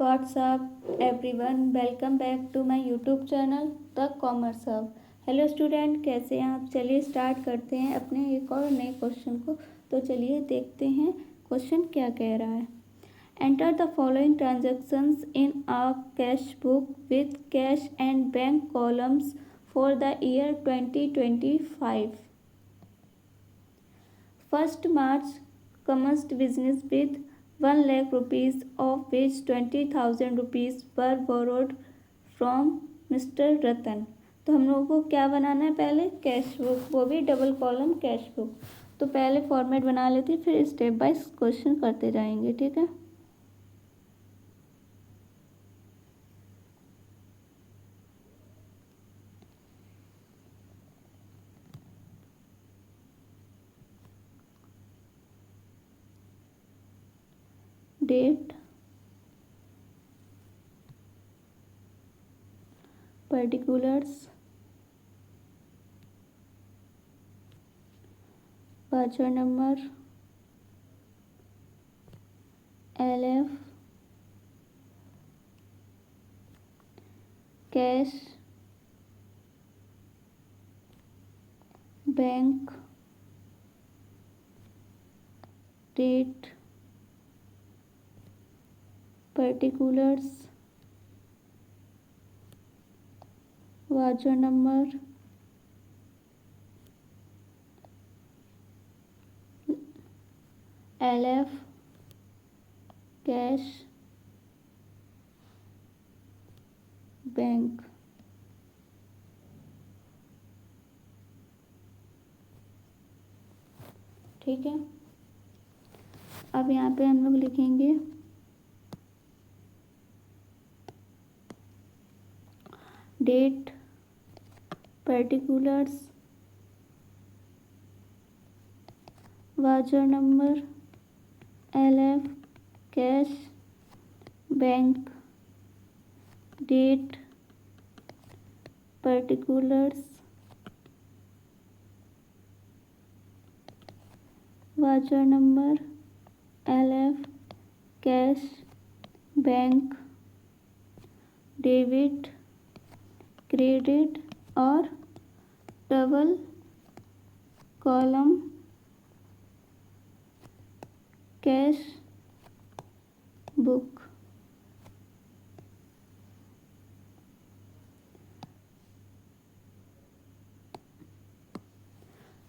What's up everyone, welcome back to my YouTube channel the commerce hub. Hello student, कैसे हैं आप? चलिए start करते हैं अपने एक और नए क्वेश्चन को। तो चलिए देखते हैं क्वेश्चन क्या कह रहा है। Enter the following transactions in a cash book with cash and bank columns for the year 2025। 1st March commenced business with 1 lakh rupees, of which 20,000 rupees were borrowed from Mr. रतन। तो हम लोगों को क्या बनाना है? पहले कैश बुक, वो भी double column cash book. तो पहले फॉर्मेट बना लेते हैं, फिर स्टेप बाय क्वेश्चन करते जाएंगे, ठीक है। Date, particulars, voucher number, LF, cash, bank, date, particulars, voucher number, LF, cash, bank. ठीक है, अब यहाँ पे हम लोग लिखेंगे date, particulars, voucher number, LF, cash, bank, date, particulars, voucher number, LF, cash, bank, debit, credit और डबल कॉलम कैश बुक।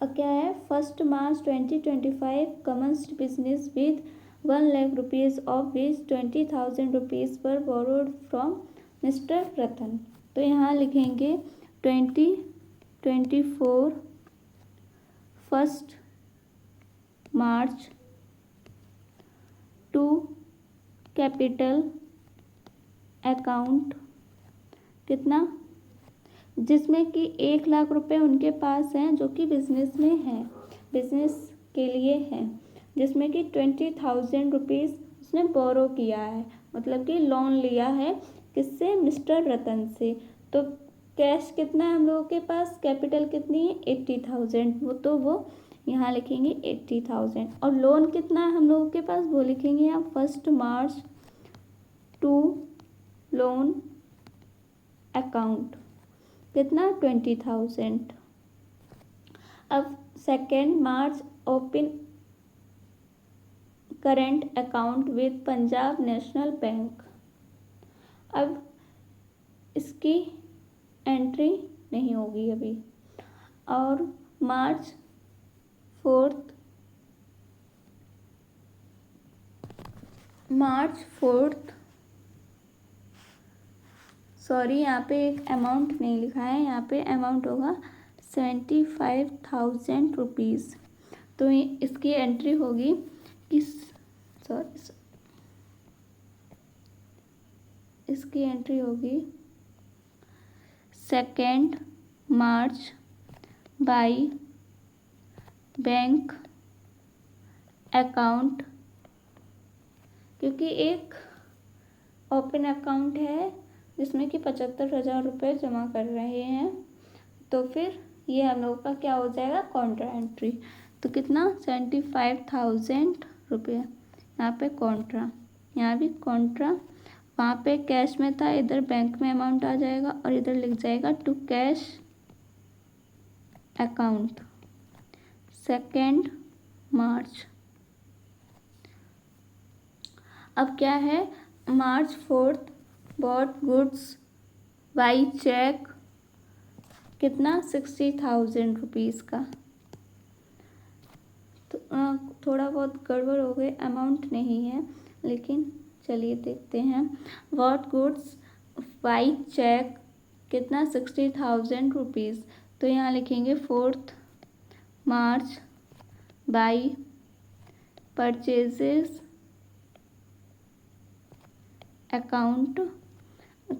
अब क्या है? 1st March 2025 commenced business with 1 lakh rupees, of which 20,000 rupees were borrowed from Mr. रतन। तो यहाँ लिखेंगे 2024 1st March to capital account, कितना? जिसमें कि 1 लाख रुपए उनके पास हैं जो कि बिजनेस में है, बिजनेस के लिए है, जिसमें कि 20,000 रुपीज़ उसने बोरो किया है, मतलब कि लोन लिया है। किससे? मिस्टर रतन से। तो कैश कितना है हम लोगों के पास? कैपिटल कितनी है? 80,000। वो यहाँ लिखेंगे 80,000। और लोन कितना है हम लोगों के पास? वो लिखेंगे यहाँ 1st March to loan account, कितना? 20,000। अब 2nd March open current account with Punjab national bank. अब इसकी एंट्री नहीं होगी अभी। और March 4th सॉरी, यहाँ पे एक अमाउंट नहीं लिखा है, यहाँ पे अमाउंट होगा 75,000 रुपीज़। तो इसकी एंट्री होगी इसकी एंट्री होगी 2nd March by bank account, क्योंकि एक ओपन अकाउंट है जिसमें कि 75,000 रुपये जमा कर रहे हैं। तो फिर ये हम लोग का क्या हो जाएगा? Contra entry. तो कितना? 75,000 रुपये। यहाँ पे कॉन्ट्रा, यहाँ भी कॉन्ट्रा वहाँ पे कैश में था, इधर बैंक में अमाउंट आ जाएगा और इधर लिख जाएगा टू कैश अकाउंट 2 मार्च। अब क्या है, March 4 bought goods by cheque कितना 60,000 रुपीज़ का। तो थोड़ा बहुत गड़बड़ हो गई, अमाउंट नहीं है, लेकिन चलिए देखते हैं। वॉट गुड्स बाई चेक कितना 60,000 रुपीज़। तो यहाँ लिखेंगे 4 मार्च बाई परचेजेस अकाउंट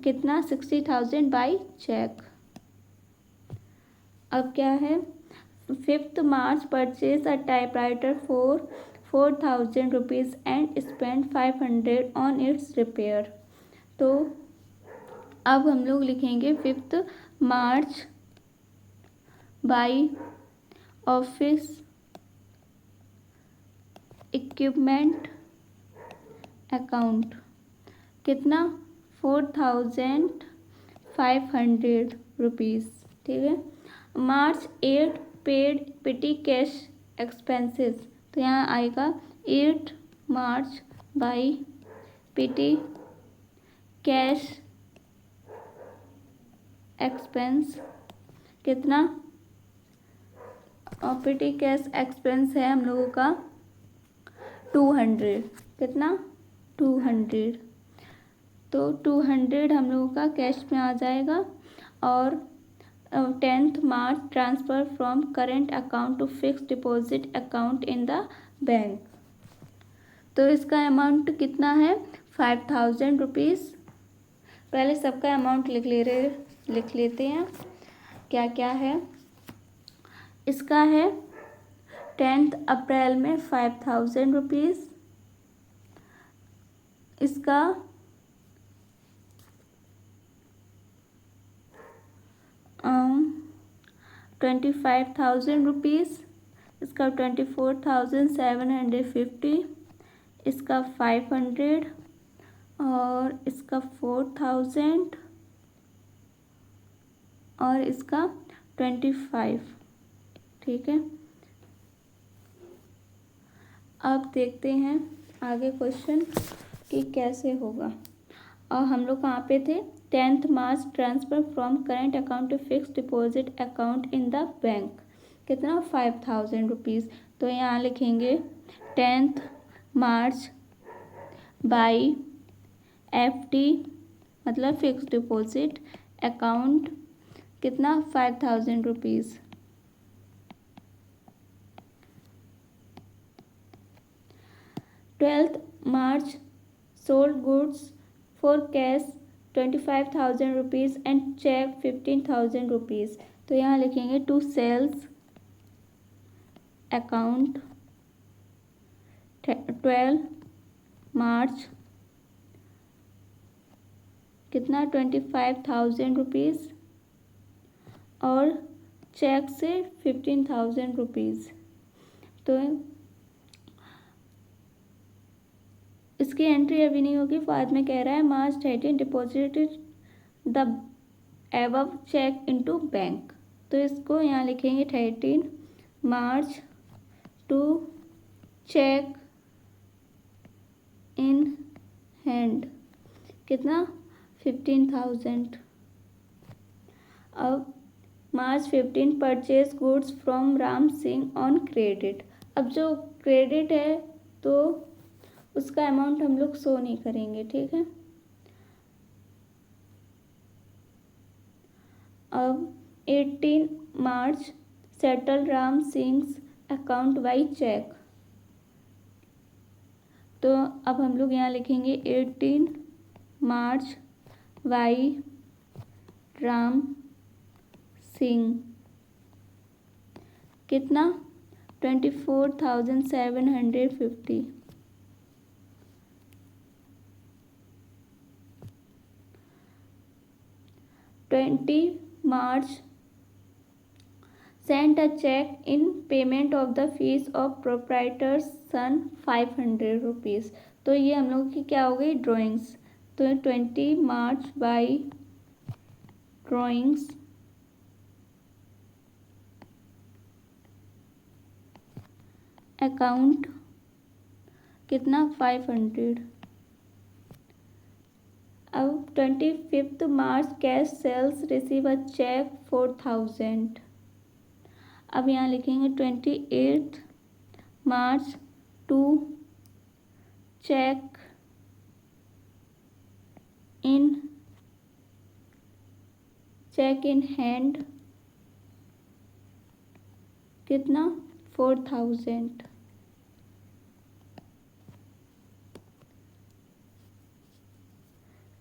कितना 60,000 बाई चेक। अब क्या है, 5 March purchase a typewriter for 4,000 rupees and spend 500 on its repair. तो अब हम लोग लिखेंगे 5 March by office equipment account कितना 4,500 रुपीज़। ठीक है। March 8 paid petty cash expenses. तो यहाँ आएगा 8 March by petty cash expense कितना, और पिटी कैश एक्सपेंस है हम लोगों का 200, कितना 200। तो 200 हम लोगों का कैश में आ जाएगा। और 10 March transfer from current account to fix deposit account in the bank. तो इसका अमाउंट कितना है 5,000 रुपीज़। पहले सबका अमाउंट लिख लेते हैं क्या क्या है। इसका है 10 अप्रैल में 5,000 रुपीज़। इसका 25,000 रुपीज़। इसका 24,750। इसका 500 और इसका 4,000 और इसका 25। ठीक है। अब देखते हैं आगे क्वेश्चन कि कैसे होगा। और हम लोग कहाँ पे थे, 10 March transfer from current account to fix deposit account in the bank कितना 5,000 रुपीज़। तो यहाँ लिखेंगे 10 मार्च बाई FD मतलब फिक्स डिपॉजिट अकाउंट कितना 5,000 rupees. 12 March sold goods for cash 25,000 rupees and cheque 15,000 rupees. तो यहाँ लिखेंगे टू सेल्स अकाउंट 12 मार्च कितना 25,000 रुपीज़ और चेक से 15,000 रुपीज़। तो इसकी एंट्री अभी नहीं होगी, बाद में कह रहा है March 13 deposited the above cheque into bank. तो इसको यहाँ लिखेंगे 13 March to cheque in hand कितना 15,000। अब March 15 purchase goods from Ram Singh on credit. अब जो क्रेडिट है तो उसका अमाउंट हम लोग शो नहीं करेंगे। ठीक है। अब 18 March settle Ram Singh account by cheque. तो अब हम लोग यहाँ लिखेंगे 18 मार्च बाई राम सिंह कितना 24,750। 20 मार्च sent a check in payment of the fees of proprietor's son 500 rupees. तो ये हम लोग की क्या हो गई ड्राइंग्स। तो 20 मार्च बाई ड्राइंग्स अकाउंट कितना 500। अब 25 March cash sales receive a cheque 4000। अब यहाँ लिखेंगे 28 March to cheque in hand कितना 4000।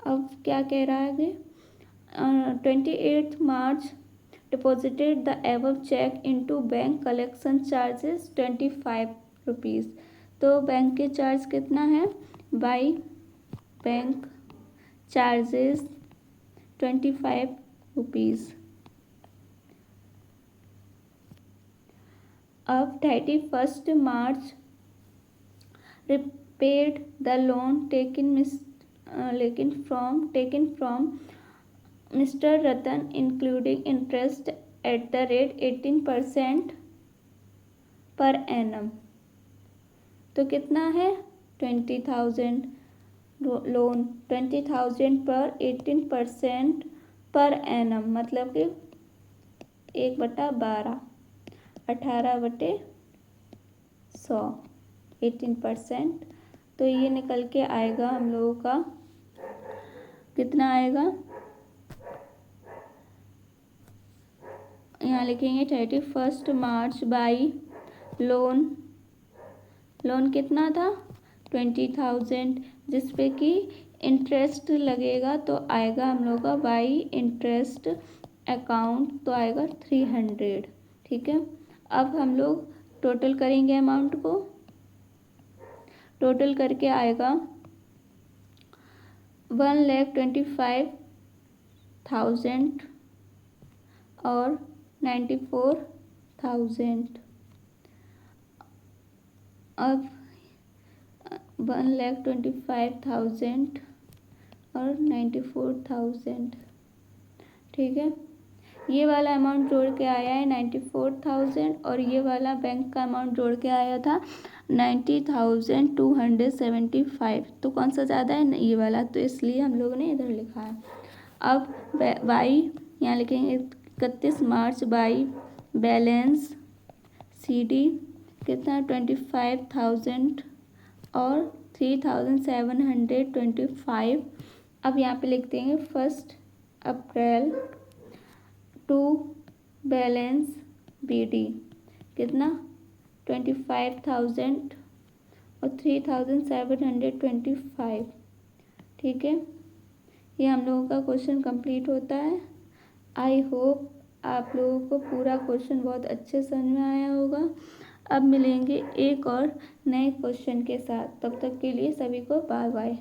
अब क्या कह रहा है कि 28 March deposited the above cheque into bank collection charges 25 rupees. तो बैंक के चार्ज कितना है बाई बैंक चार्जेस 25 रुपीज़। अब 31 March repaid the loan taken from mister Ratan including interest at the rate 18% per annum. तो कितना है 20,000 लोन 20,000 पर 18% per annum, मतलब कि 1/12 18/100 18%। तो ये निकल के आएगा हम लोगों का कितना आएगा, यहाँ लिखेंगे 31 मार्च बाई लोन कितना था 20,000, जिस पे कि इंटरेस्ट लगेगा तो आएगा हम लोग का बाई इंटरेस्ट अकाउंट तो आएगा 300। ठीक है, अब हम लोग टोटल करेंगे अमाउंट को, टोटल करके आएगा 1,25,000 और 94,000। अब 1,25,000 और 94,000। ठीक है, ये वाला अमाउंट जोड़ के आया है 94,000 और ये वाला बैंक का अमाउंट जोड़ के आया था 90,275। तो कौन सा ज़्यादा है, ये वाला, तो इसलिए हम लोगों ने इधर लिखा है। अब बाई यहाँ लिखेंगे 31 मार्च बाई बैलेंस CD कितना 25,000 और 3,725। अब यहाँ पे लिख देंगे 1 अप्रैल टू बैलेंस BD कितना 25,000 और 3,725। ठीक है, ये हम लोगों का क्वेश्चन कंप्लीट होता है। आई होप आप लोगों को पूरा क्वेश्चन बहुत अच्छे समझ में आया होगा। अब मिलेंगे एक और नए क्वेश्चन के साथ, तब तक के लिए सभी को बाय बाय।